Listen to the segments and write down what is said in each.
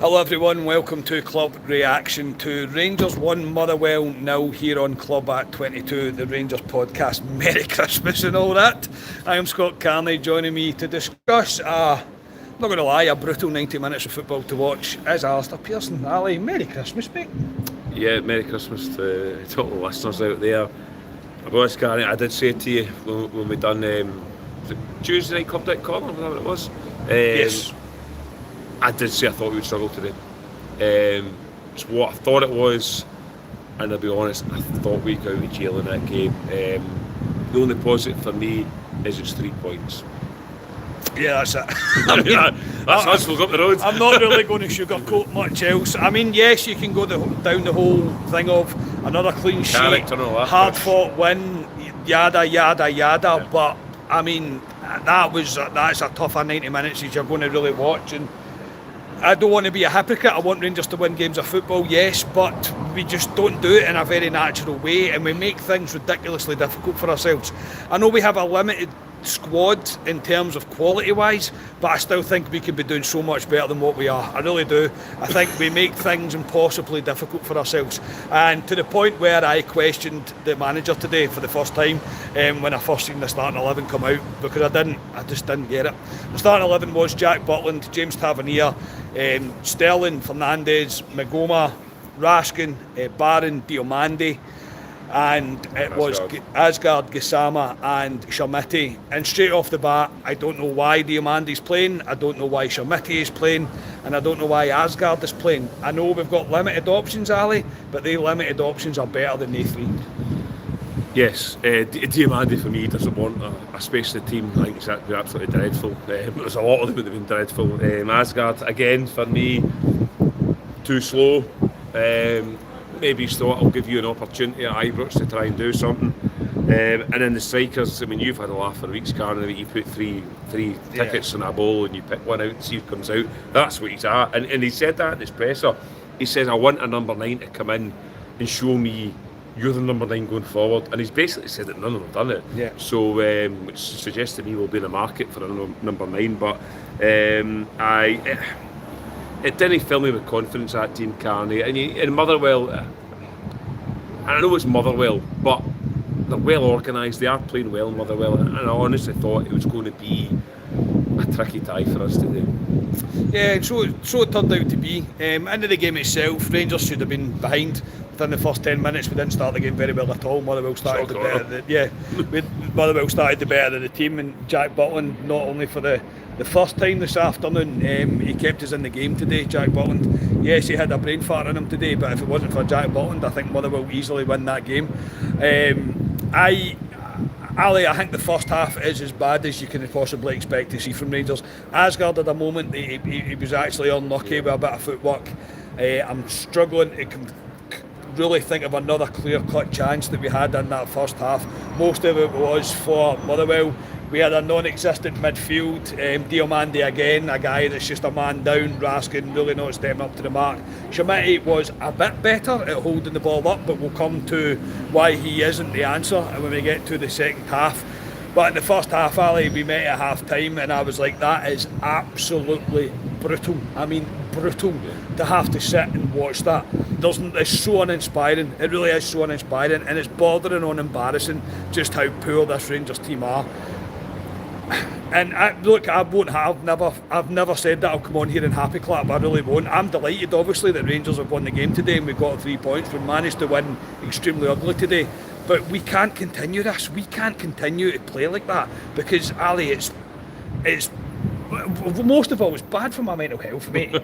Hello everyone, welcome to Club Reaction to Rangers 1, Motherwell 0 here on Club at 22, the Rangers podcast. Merry Christmas and all that. I am Scott Carney, joining me to discuss, not going to lie, a brutal 90 minutes of football to watch is Alistair Pearson. Ali, Merry Christmas, mate. Yeah, Merry Christmas to all the listeners out there. I've honest, Carney, I did say to you when we done Tuesday night Club Deck Corner, whatever it was. Yes. I did say I thought we would struggle today. It's what I thought it was, and I'll be honest, I thought we'd go out with jail in that game. The only positive for me is it's 3 points. Yeah, that's it. That's us, we'll go up the road. I'm not really going to sugarcoat much else. I mean, yes, you can go down the whole thing of another clean sheet, hard-fought win, yada, yada, yada, yeah. But, I mean, that's a tougher 90 minutes that you're going to really watch, and I don't want to be a hypocrite. I want Rangers to win games of football, yes, but we just don't do it in a very natural way, and we make things ridiculously difficult for ourselves. I know we have a limited squad in terms of quality wise, but I still think we could be doing so much better than what we are. I really do. I think we make things impossibly difficult for ourselves, and to the point where I questioned the manager today for the first time when I first seen the starting 11 come out, because I just didn't get it. The starting 11 was Jack Butland, James Tavernier, Sterling, Fernandes, Magoma, Raskin, Barron, Diomande, and it was Asgard, Gassama and Shermiti. And straight off the bat, I don't know why Diomande's playing, I don't know why Shermiti is playing, and I don't know why Asgard is playing. I know we've got limited options, Ali, but the limited options are better than they three. Yes, Diomande for me doesn't want a space in the team. I think it's absolutely dreadful. There's a lot of them that have been dreadful. Asgard, again, for me, too slow. Maybe he's thought I'll give you an opportunity at Ibrox to try and do something. And then the strikers, I mean, you've had a laugh for weeks, Karen, that you put three tickets in a bowl and you pick one out and see who comes out. That's what he's at. And he said that in his presser. He says, I want a number 9 to come in and show me you're the number 9 going forward. And he's basically said that none of them have done it. Yeah. So, which suggests to me we'll be in the market for a number 9. But it didn't fill me with confidence, that team, Carney. And Motherwell, I know it's Motherwell, but they're well organised. They are playing well in Motherwell, and I honestly thought it was going to be a tricky tie for us today. Yeah, so it turned out to be. Into the game itself, Rangers should have been behind within the first 10 minutes. We didn't start the game very well at all. Motherwell started Motherwell started the better of the team, and Jack Butland, not only for the first time this afternoon, he kept us in the game today, Jack Butland. Yes, he had a brain fart in him today, but if it wasn't for Jack Butland, I think Motherwell easily win that game. Ali, I think the first half is as bad as you can possibly expect to see from Rangers. Asgard at a moment, he was actually unlucky with a bit of footwork. I'm struggling to really think of another clear-cut chance that we had in that first half. Most of it was for Motherwell. We had a non-existent midfield. Diomande again, a guy that's just a man down. Raskin really not stepping up to the mark. Shermiti was a bit better at holding the ball up, but we'll come to why he isn't the answer when we get to the second half. But in the first half, Ali, we met at half time, and I was like, that is absolutely brutal. I mean, brutal to have to sit and watch that. It's so uninspiring. It really is so uninspiring, and it's bordering on embarrassing just how poor this Rangers team are. And I've never said that I'll come on here and happy clap. I really won't. I'm delighted, obviously, that Rangers have won the game today and we got 3 points. We managed to win extremely ugly today, but we can't continue this. We can't continue to play like that, because Ali, it's most of all, it's bad for my mental health, mate.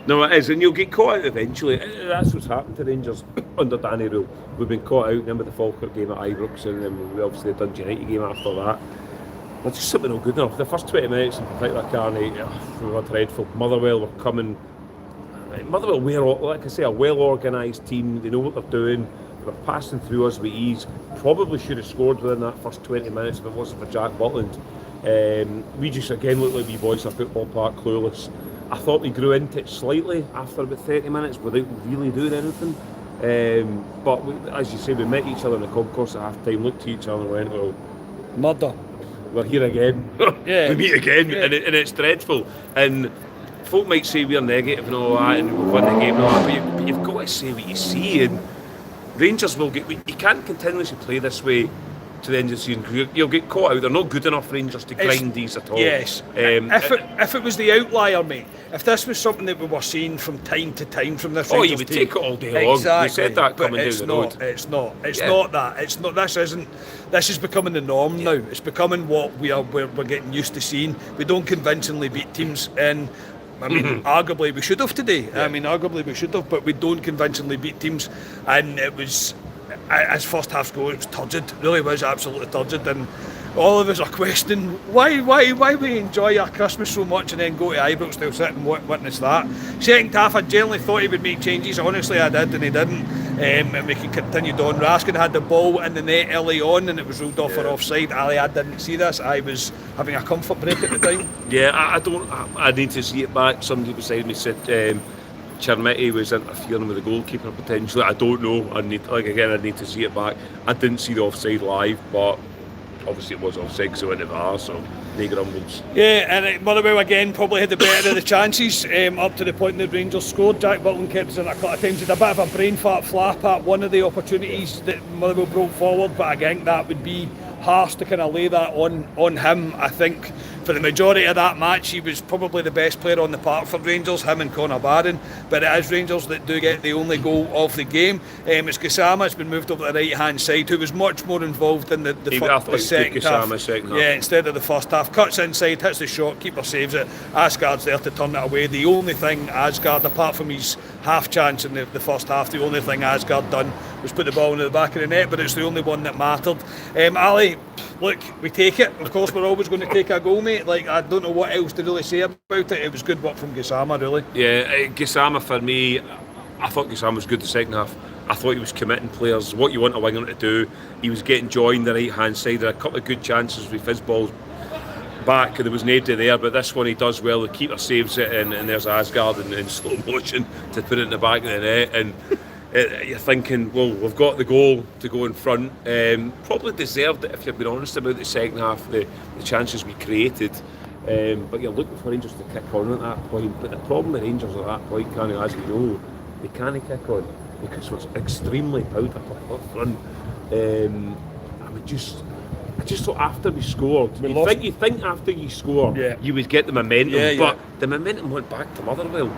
No, it is, and you'll get caught out eventually. That's what's happened to Rangers under Danny Rule. We've been caught out then with the Falkirk game at Ibrox, and then we obviously the Dundee United game after that. It's just simply not good enough. The first 20 minutes in particular, Carney, we were dreadful. Motherwell were coming. Motherwell were, like I say, a well-organised team. They know what they're doing. They were passing through us with ease. Probably should have scored within that first 20 minutes if it wasn't for Jack Butland. We just again looked like wee boys in a football park, clueless. I thought we grew into it slightly after about 30 minutes without really doing anything. But as you say, we met each other in the concourse at half time, looked at each other and went, well, murder. We're here again. Yeah. We meet again, yeah. and it's dreadful. And folk might say we're negative and all that, and we've won the game and all that, but you've got to say what you see, and Rangers will get. You can't continuously play this way to the end of the season. You'll get caught out. They're not good enough Rangers to grind these at all. Yes. If it was the outlier, mate, if this was something that we were seeing from time to time from this Rangers you would team, take it all day long. Exactly. We said that coming down the road. It's not that. It's not. This is becoming the norm now. It's becoming what we're getting used to seeing. We don't convincingly beat teams, and I mean, arguably we should have today. Yeah. I mean, arguably we should have, but we don't convincingly beat teams, and it was. As first half score, it was turgid. Really was absolutely turgid, and all of us are questioning why we enjoy our Christmas so much and then go to Ibrox to sit and witness that. Second half, I generally thought he would make changes. Honestly, I did, and he didn't. And we continued on. Raskin had the ball in the net early on, and it was ruled off for offside. Ali, I didn't see this. I was having a comfort break at the time. Yeah, I need to see it back. Somebody beside me said. Chermiti was interfering with the goalkeeper potentially. I don't know. I need to see it back. I didn't see the offside live, but obviously it was offside because it went to VAR, so no grumbles. Yeah, and Motherwell again probably had the better of the chances up to the point that Rangers scored. Jack Butland kept us in a couple of times. He had a bit of a brain fart flap at one of the opportunities that Motherwell brought forward, but again that would be harsh to kind of lay that on him. I think for the majority of that match he was probably the best player on the park for Rangers, him and Connor Barron, but it is Rangers that do get the only goal of the game. It's Gassama has been moved over to the right hand side, who was much more involved in the second half. Yeah, instead of the first half. Cuts inside, hits the shot, keeper saves it, Asgard's there to turn it away. The only thing Asgard, apart from his half chance in the first half, the only thing Asgard done was put the ball into the back of the net, but it's the only one that mattered. Ali, look, we take it. Of course, we're always going to take a goal, mate. Like, I don't know what else to really say about it. It was good work from Gassama, really. Yeah, Gassama for me, I thought Gassama was good the second half. I thought he was committing players, what you want a winger to do. He was getting joined the right hand side. There were a couple of good chances with his balls back, and there was nobody there, but this one he does well. The keeper saves it, and there's Asgard in slow motion to put it in the back of the net, and you're thinking, well, we've got the goal to go in front. Probably deserved it, if you've been honest about the second half, the chances we created. But you're looking for Rangers to kick on at that point. But the problem with Rangers at that point, as we know, they can't kick on because we're extremely powder up front. I just thought after we scored, you think after you score, you would get the momentum, but the momentum went back to Motherwell.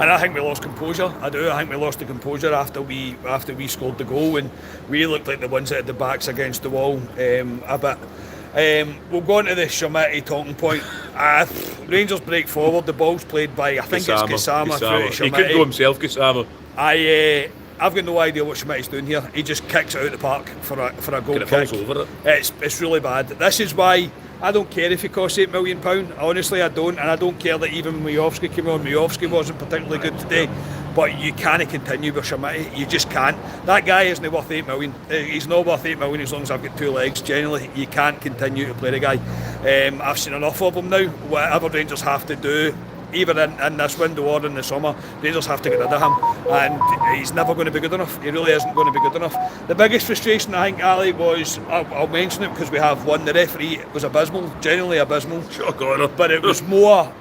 And I think we lost composure. I think we lost the composure after we scored the goal, and we looked like the ones that had the backs against the wall a bit. We'll go on to the Chermiti talking point. Rangers break forward. The ball's played by, I think it's Gassama. He could go himself, Gassama. I've got no idea what Chermiti's doing here. He just kicks it out the park for a goal kick. Falls over it. It's really bad. This is why I don't care if he costs £8 million. Honestly, I don't, and I don't care that even Majowski came on. Majowski wasn't particularly good today, but you can't continue with Chermiti. You just can't. That guy isn't worth £8 million. He's not worth £8 million as long as I've got two legs. Generally, you can't continue to play the guy. I've seen enough of him now. Whatever Rangers have to do, either in this window or in the summer, Rangers have to get rid of him, and he's never going to be good enough. He really isn't going to be good enough. The biggest frustration, I think, Ali, was, I'll mention it because we have one, the referee was abysmal, genuinely abysmal, but it was more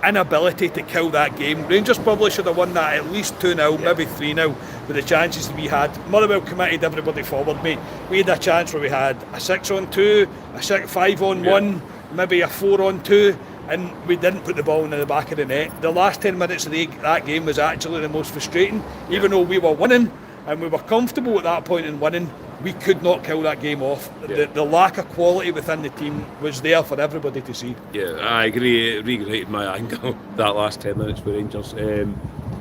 inability to kill that game. Rangers probably should have won that at least 2-0, maybe 3-0 with the chances that we had. Motherwell committed everybody forward, mate. We had a chance where we had a 6-on-2, a 5-on-1, maybe a 4-on-2, and we didn't put the ball in the back of the net. The last 10 minutes of that game was actually the most frustrating. Even though we were winning and we were comfortable at that point in winning, we could not kill that game off. The lack of quality within the team was there for everybody to see. Yeah, I agree. It regulated my anger that last 10 minutes with Rangers.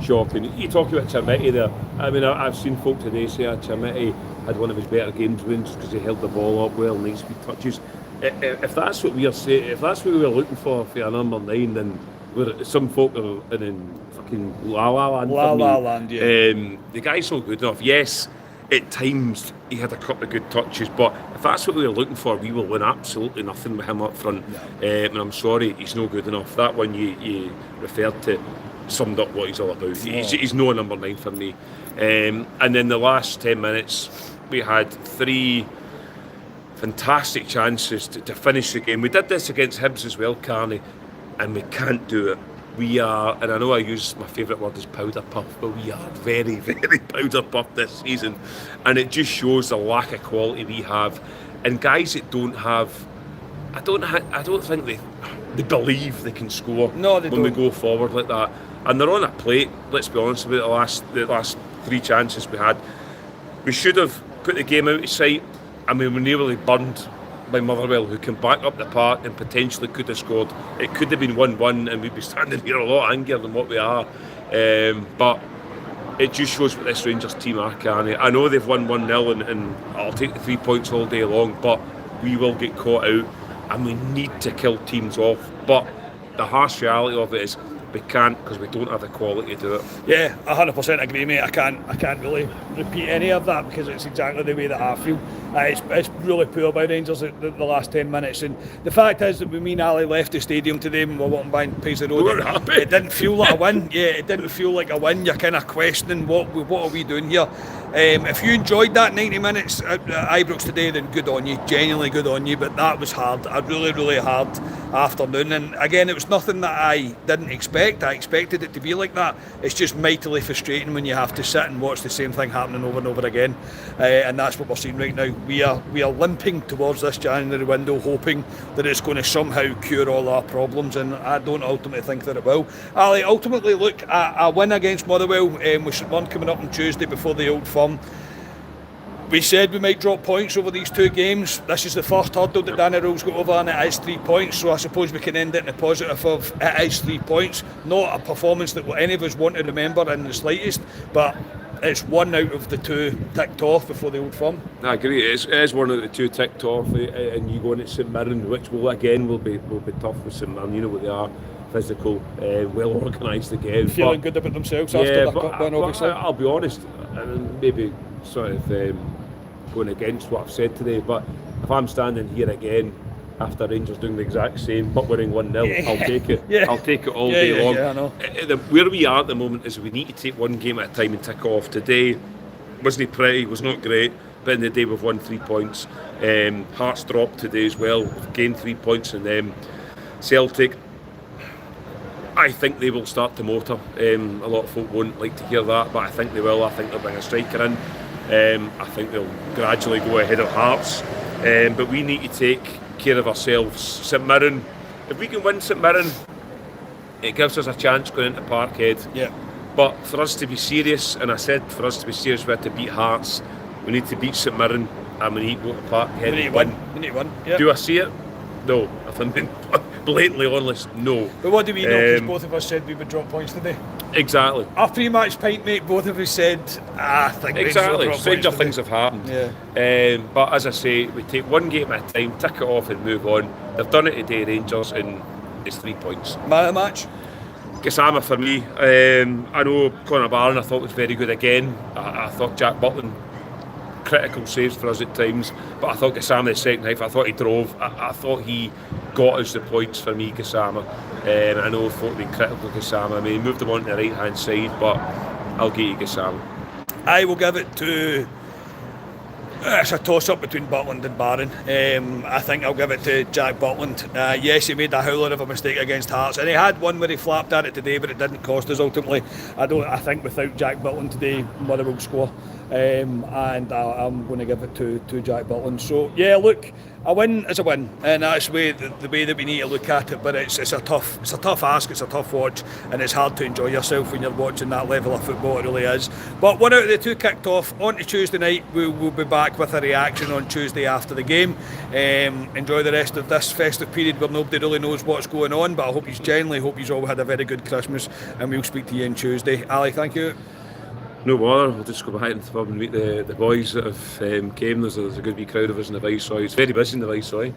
Shocking. You talk about Chermiti there. I mean, I've seen folk today say Chermiti had one of his better games wins because he held the ball up well, nice speed touches. If that's what we are saying, if that's what we were looking for a number 9, then some folk are in fucking La La Land. La Land, yeah. The guy's not good enough. Yes, at times he had a couple of good touches, but if that's what we were looking for, we will win absolutely nothing with him up front. No. And I'm sorry, he's no good enough. That one you referred to summed up what he's all about. He's no number 9 for me. And then the last 10 minutes, we had 3 fantastic chances to finish the game. We did this against Hibs as well, Carney, and we can't do it. we are, and I know I use my favourite word is powder puff, but we are very, very powder puff this season, and it just shows the lack of quality we have, and guys that don't have, I don't think they believe they can score. No, they when don't. we go forward like that, and they're on a plate. Let's be honest about the last 3 chances we had. We should have put the game out of sight. I mean, we're nearly burned by Motherwell, who can back up the park and potentially could have scored. It could have been 1-1 and we'd be standing here a lot angrier than what we are. But it just shows what this Rangers team are, Carney. I know they've won 1-0 and I'll take the 3 points all day long, but we will get caught out and we need to kill teams off. But the harsh reality of it is we can't, because we don't have the quality to do it. Yeah, 100% agree, mate. I can't really repeat any of that because it's exactly the way that I feel. It's really poor by Rangers the last 10 minutes, and the fact is that when me and Ali left the stadium today and we were walking by Paisley Road, We weren't happy. it didn't feel like a win. Yeah, it didn't feel like a win. You're kind of questioning what are we doing here. If you enjoyed that 90 minutes at Ibrox today, then good on you, genuinely good on you, but that was hard, a really, really hard afternoon, and again, it was nothing that I didn't expect. I expected it to be like that. It's just mightily frustrating when you have to sit and watch the same thing happening over and over again, and that's what we're seeing right now. We are limping towards this January window, hoping that it's going to somehow cure all our problems, and I don't ultimately think that it will. Ali, ultimately, look, a win against Motherwell, we should one coming up on Tuesday before the Old Firm. We said we might drop points over these 2 games. This is the first hurdle that Danny Rowell's got over, and it is 3 points, so I suppose we can end it in the positive of it is 3 points. Not a performance that any of us want to remember in the slightest, but it's 1 out of the 2 ticked off before the Old Firm. I agree. It is 1 out of the 2 ticked off, and you go into St Mirren, which will be tough with St Mirren. You know what they are, physical, well organised again. Feeling good about themselves after that cup win, obviously. I'll be honest, and maybe sort of going against what I've said today, but if I'm standing here again after Rangers doing the exact same but winning 1-0, I'll take it. Yeah. I'll take it all day long. Yeah, I know. Where we are at the moment is we need to take 1 game at a time and tick off. Today wasn't pretty, was not great, but in the day we've won 3 points. Hearts dropped today as well, we've gained 3 points in them. Celtic, I think they will start to motor. A lot of folk won't like to hear that, but I think they will. I think they'll bring a striker in. I think they'll gradually go ahead of Hearts. But we need to take care of ourselves. St Mirren, if we can win St Mirren, it gives us a chance going into Parkhead. Yeah. But for us to be serious, and I said for us to be serious, we have to beat Hearts. We need to beat St Mirren, and we need to go to Parkhead. We need to win. We need to win. Yeah. Do I see it? No. If I'm being blatantly honest, no. But what do we know? Because both of us said we would drop points today. Exactly. Our pre-match pint, mate, both of us said, I think Exactly. Rangers will Stranger drop points things have happened. Yeah. But as I say, we take 1 game at a time, tick it off and move on. They've done it today, Rangers, and it's 3 points. Man of the match? Gassama for me. I know Conor Barron I thought was very good again. I thought Jack Butland, critical saves for us at times, but I thought Gassama the second half, I thought he drove. I thought he got us the points for me, Gassama. I know folk have been critical of Gassama. I mean, he moved him on to the right hand side, but I'll give you Gassama. I will give it to... It's a toss-up between Butland and Barron. I think I'll give it to Jack Butland. Yes, he made a howler of a mistake against Hearts, and he had one where he flapped at it today, but it didn't cost us ultimately. I think without Jack Butland today, Motherwell score. And I'm going to give it to Jack Butland. So yeah, look, a win is a win, and that's the way that we need to look at it. But it's a tough ask, it's a tough watch, and it's hard to enjoy yourself when you're watching that level of football. It really is. But 1 out of the 2 kicked off. On to Tuesday night, we'll be back with a reaction on Tuesday after the game. Enjoy the rest of this festive period where nobody really knows what's going on. But I hope you all had a very good Christmas, and we'll speak to you on Tuesday. Ali, thank you. No bother, we'll just go back into the pub and meet the boys that have came. There's a good wee crowd of us in the Viceroy. It's very busy in the Viceroy,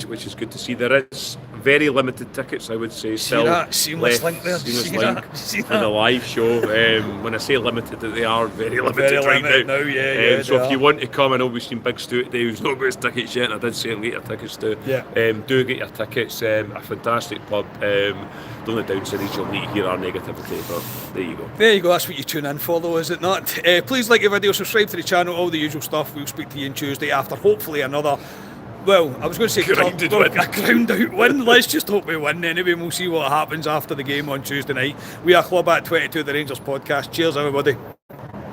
which is good to see. There is very limited tickets, I would say. See that seamless link there? See that? And the live show. When I say limited, they are very limited right now. Yeah, so if you want to come, I know we've seen Big Stu today who's not got his tickets yet, and I did say get your tickets too. Yeah. Do get your tickets. A fantastic pub. The only downside is you'll need to hear our negativity, but there you go. There you go, that's what you tune in for though, is it not? Please like the video, subscribe to the channel, all the usual stuff. We'll speak to you on Tuesday after hopefully another Well, I was going to say Grounded well, win. a ground out win. Let's just hope we win anyway, and we'll see what happens after the game on Tuesday night. We are Club at 22, the Rangers podcast. Cheers, everybody.